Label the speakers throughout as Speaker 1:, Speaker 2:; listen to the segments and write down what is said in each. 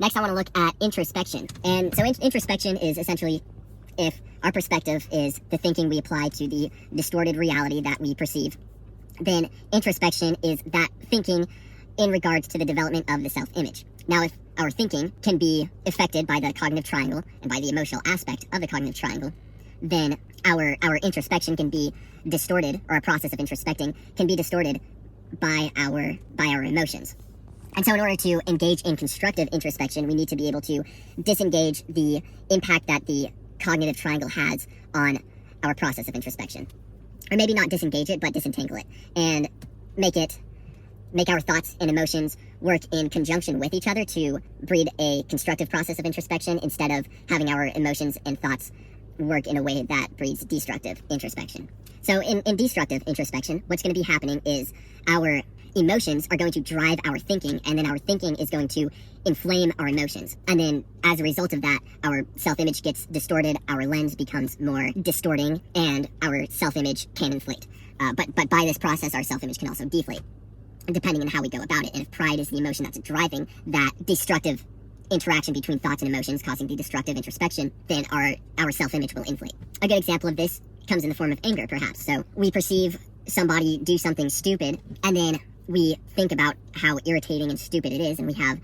Speaker 1: Next, I want to look at introspection. And so introspection is essentially if our perspective is the thinking we apply to the distorted reality that we perceive, then introspection is that thinking in regards to the development of the self-image. Now, if our thinking can be affected by the cognitive triangle and by the emotional aspect of the cognitive triangle, then our introspection can be distorted, or a process of introspecting can be distorted by our emotions. And so in order to engage in constructive introspection, we need to be able to disengage the impact that the cognitive triangle has on our process of introspection. Or maybe not disengage it, but disentangle it, and make our thoughts and emotions work in conjunction with each other to breed a constructive process of introspection, instead of having our emotions and thoughts work in a way that breeds destructive introspection. So in destructive introspection, what's going to be happening is our emotions are going to drive our thinking, and then our thinking is going to inflame our emotions. And then as a result of that, our self-image gets distorted, our lens becomes more distorting, and our self-image can inflate. But by this process, our self-image can also deflate, depending on how we go about it. And if pride is the emotion that's driving that destructive interaction between thoughts and emotions, causing the destructive introspection, then our self-image will inflate. A good example of this comes in the form of anger, perhaps. So we perceive somebody do something stupid, and then we think about how irritating and stupid it is, and we have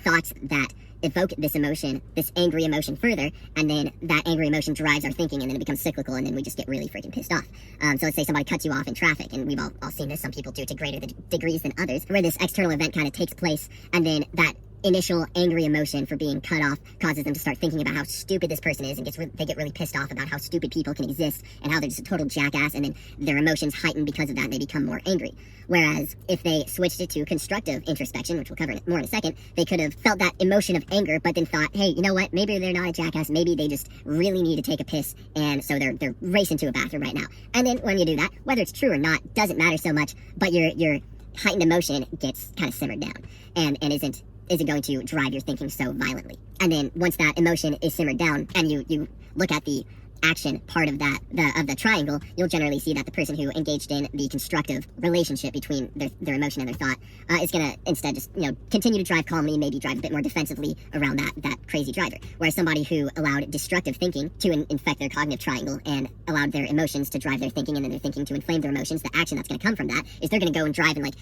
Speaker 1: thoughts that evoke this emotion, this angry emotion further, and then that angry emotion drives our thinking, and then it becomes cyclical, and then we just get really freaking pissed off. So let's say somebody cuts you off in traffic, and we've all seen this, some people do it to greater degrees than others, where this external event kind of takes place, and then that initial angry emotion for being cut off causes them to start thinking about how stupid this person is, and they get really pissed off about how stupid people can exist and how they're just a total jackass, and then their emotions heighten because of that, and they become more angry. Whereas if they switched it to constructive introspection, which we'll cover more in a second, they could have felt that emotion of anger, but then thought, hey, you know what, maybe they're not a jackass, maybe they just really need to take a piss, and so they're racing to a bathroom right now. And then when you do that, whether it's true or not doesn't matter so much, but your heightened emotion gets kind of simmered down, and isn't going to drive your thinking so violently. And then once that emotion is simmered down, and you look at the action part of the triangle, you'll generally see that the person who engaged in the constructive relationship between their emotion and their thought is going to instead just continue to drive calmly, maybe drive a bit more defensively around that crazy driver. Whereas somebody who allowed destructive thinking to infect their cognitive triangle and allowed their emotions to drive their thinking, and then their thinking to inflame their emotions, the action that's going to come from that is they're going to go and drive and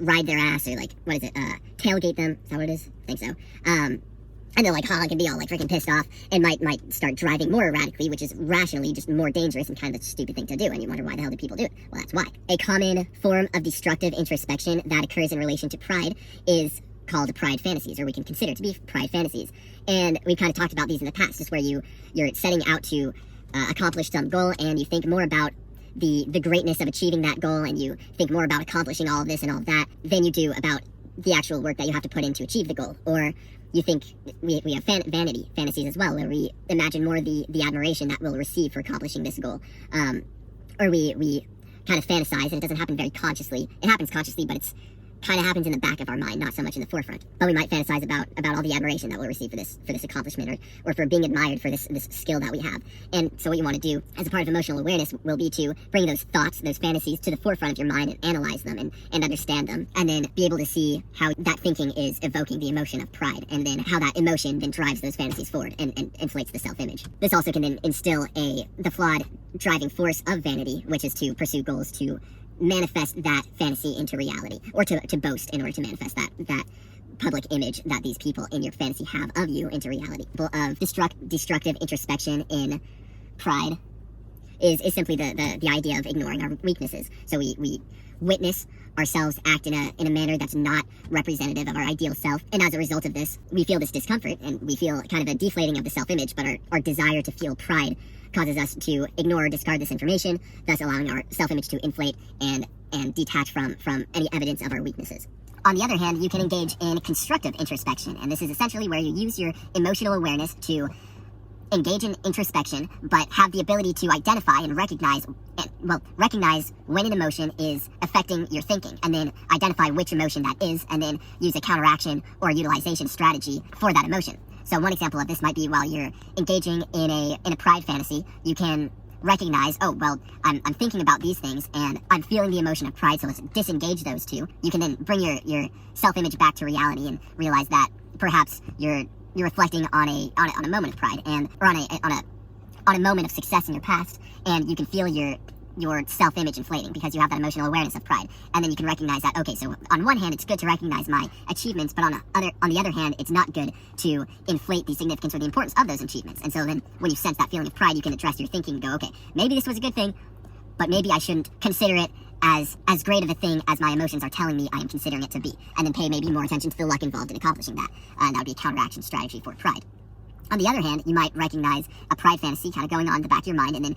Speaker 1: ride their ass, or tailgate them. Is that what it is? I think so. And they'll honk and be all freaking pissed off, and might start driving more erratically, which is rationally just more dangerous and kind of a stupid thing to do. And you wonder, why the hell do people do it? Well, that's why. A common form of destructive introspection that occurs in relation to pride is called pride fantasies, or we can consider to be pride fantasies. And we've kind of talked about these in the past, just where you're setting out to accomplish some goal, and you think more about the greatness of achieving that goal, and you think more about accomplishing all of this and all of that than you do about the actual work that you have to put in to achieve the goal. Or you think we have vanity fantasies as well, where we imagine more the admiration that we'll receive for accomplishing this goal. Or we kind of fantasize, and it doesn't happen very consciously. It happens consciously, but it's kind of happens in the back of our mind, not so much in the forefront. But we might fantasize about all the admiration that we'll receive for this accomplishment, or for being admired for this skill that we have. And so what you want to do as a part of emotional awareness will be to bring those thoughts, those fantasies to the forefront of your mind, and analyze them and understand them, and then be able to see how that thinking is evoking the emotion of pride, and then how that emotion then drives those fantasies forward and inflates the self-image. This also can then instill the flawed driving force of vanity, which is to pursue goals to manifest that fantasy into reality, or to boast in order to manifest that public image that these people in your fantasy have of you into reality. Of destructive introspection in pride is simply the idea of ignoring our weaknesses. So we witness ourselves act in a manner that's not representative of our ideal self, and as a result of this, we feel this discomfort, and we feel kind of a deflating of the self-image, but our desire to feel pride causes us to ignore or discard this information, thus allowing our self-image to inflate and detach from any evidence of our weaknesses. On the other hand, you can engage in constructive introspection, and this is essentially where you use your emotional awareness to engage in introspection, but have the ability to identify and recognize when an emotion is affecting your thinking, and then identify which emotion that is, and then use a counteraction or utilization strategy for that emotion. So one example of this might be while you're engaging in a pride fantasy, you can recognize, oh, well, I'm thinking about these things, and I'm feeling the emotion of pride, so let's disengage those two. You can then bring your self-image back to reality and realize that perhaps you're reflecting on a moment of pride, and or on a moment of success in your past, and you can feel your self-image inflating because you have that emotional awareness of pride. And then you can recognize that, okay, so on one hand it's good to recognize my achievements, but on the other hand it's not good to inflate the significance or the importance of those achievements. And so then when you sense that feeling of pride, you can address your thinking and go, okay, maybe this was a good thing, but maybe I shouldn't consider it as great of a thing as my emotions are telling me I am considering it to be, and then pay maybe more attention to the luck involved in accomplishing that. And that would be a counteraction strategy for pride. On the other hand, you might recognize a pride fantasy kind of going on in the back of your mind, and then,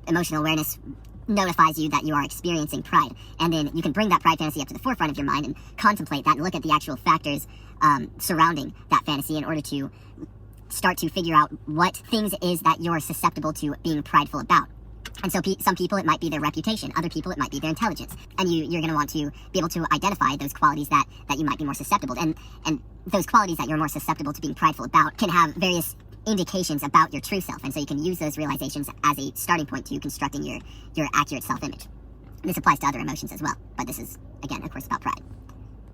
Speaker 1: emotional awareness notifies you that you are experiencing pride. And then you can bring that pride fantasy up to the forefront of your mind and contemplate that and look at the actual factors surrounding that fantasy in order to start to figure out what things it is that you're susceptible to being prideful about. And so some people, it might be their reputation. Other people, it might be their intelligence. And you're going to want to be able to identify those qualities that you might be more susceptible. And those qualities that you're more susceptible to being prideful about can have various indications about your true self. And so you can use those realizations as a starting point to constructing your accurate self-image. This applies to other emotions as well. But this is, again, of course, about pride.